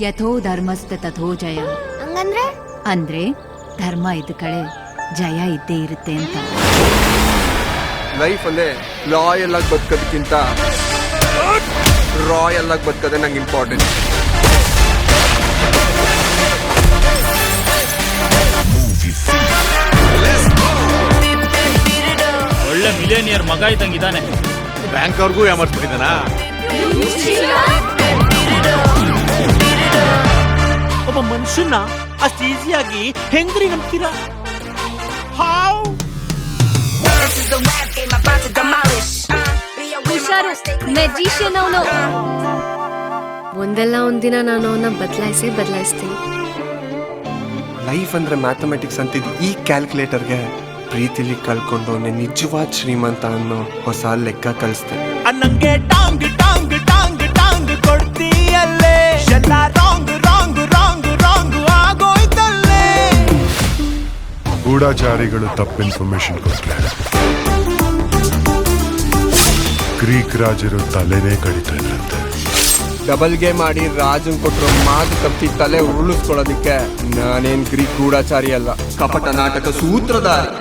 ಯಥೋ ಧರ್ಮಸ್ಥ ತಥೋ ಜಯ. ಹಂಗಂದ್ರೆ ಅಂದ್ರೆ ಧರ್ಮ ಇದ್ದ ಕಡೆ ಜಯ ಇದ್ದೇ ಇರುತ್ತೆ ಅಂತ. ಲೈಫಲ್ಲೇ ಲಾಯಲ್ ಆಗಿ ಬದುಕೋದಕ್ಕಿಂತ ರಾಯಲ್ ಆಗಿ ಬದುಕೋದೇ ನಂಗೆ ಇಂಪಾರ್ಟೆಂಟ್. ಒಳ್ಳೆ ಮಿಲಿಯನಿಯರ್ ಮಗ ಇದ್ದಂಗಿದ್ದಾನೆ. ಬ್ಯಾಂಕ್ ಅವ್ರಿಗೂ ಯಾಮರ್ಸ್ಬಿಟ್ಟಿದ್ದಾನ. ಒಬ್ಬ ಮನುಷ್ಯನ ಅಷ್ಟು ಈಸಿಯಾಗಿ ಹೆಂಗ್ರಿ ನಂಬ್ತೀರಾ? ಹುಷಾರು, ಮೆಜಿಷಿಯನ್ ಅವನು. ಒಂದಲ್ಲ ಒಂದಿನ ನಾನು ಅವನ್ನ ಬದಲಾಯಿಸ್ತೀನಿ. ಲೈಫ್ ಅಂದ್ರೆ ಮ್ಯಾಥಮೆಟಿಕ್ಸ್ ಅಂತಿದ್ದು ಈ ಕ್ಯಾಲ್ಕುಲೇಟರ್ಗೆ ಪ್ರೀತಿಲಿ ಕಳ್ಕೊಂಡವನೇ ನಿಜವಾದ ಶ್ರೀಮಂತ ಅನ್ನೋ ಹೊಸ ಲೆಕ್ಕ ಕಲಿಸ್ತೆ. ನಂಗೆ ಟಾಂಗ್ ಟಾಂಗ್ ಟಾಂಗ್ ಟಾಂಗ್ ಕೊಡ್ತೀಯಲ್ಲೇ, ಎಲ್ಲ ರಾಂಗ್ ರಾಂಗ್ ರಾಂಗ್ ರಾಂಗ್ ಆಗೋಯ್ತಲ್ಲೇ. ಗೂಢಚಾರಿಗಳು ತಪ್ಪು ಇನ್ಫಾರ್ಮೇಶನ್ ಕೊಟ್ರೆ ಗ್ರೀಕ್ ರಾಜರು ತಲೆನೇ ಕಡಿತಾ ಇದ್ರಂತೆ. ಡಬಲ್ ಗೇಮ್ ಆಡಿ ರಾಜನ್ ಕೊಟ್ಟರು ಮಾತು ತಪ್ಪಿ ತಲೆ ಉರುಳಿಸ್ಕೊಳ್ಳೋದಿಕ್ಕೆ ನಾನೇನ್ ಗ್ರೀಕ್ ಗೂಢಚಾರಿ ಅಲ್ಲ, ಕಪಟ ನಾಟಕ ಸೂತ್ರಧಾರಿ.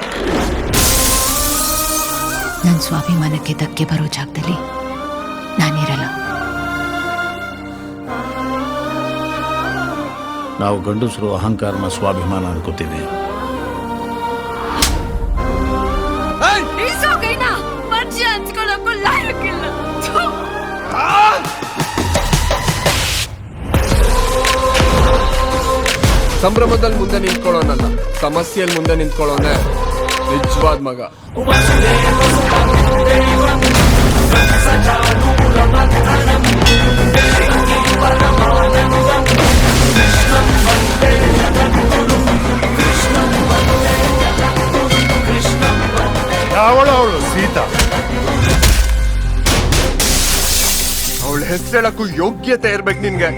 ನನ್ನ ಸ್ವಾಭಿಮಾನಕ್ಕೆ ಧಕ್ಕೆ ಬರೋ ಜಾಗದಲ್ಲಿ ನಾನಿರಲ್ಲ. ನಾವು ಗಂಡಸರು ಅಹಂಕಾರನ ಸ್ವಾಭಿಮಾನ ಅನ್ಕೋತೀವಿ. ಸಂಭ್ರಮದಲ್ಲಿ ಮುಂದೆ ನಿಂತ್ಕೊಳ್ಳೋನಲ್ಲ, ಸಮಸ್ಯೆಯಲ್ಲಿ ಮುಂದೆ ನಿಂತ್ಕೊಳ್ಳೋನೆ ನಿಜವಾದ ಮಗ. ಅವಳು ಸೀತಾ. ಅವಳ ಹೆಸರೇಳಕ್ಕೂ ಯೋಗ್ಯತೆ ಇರ್ಬೇಕು ನಿನ್ಗೆ.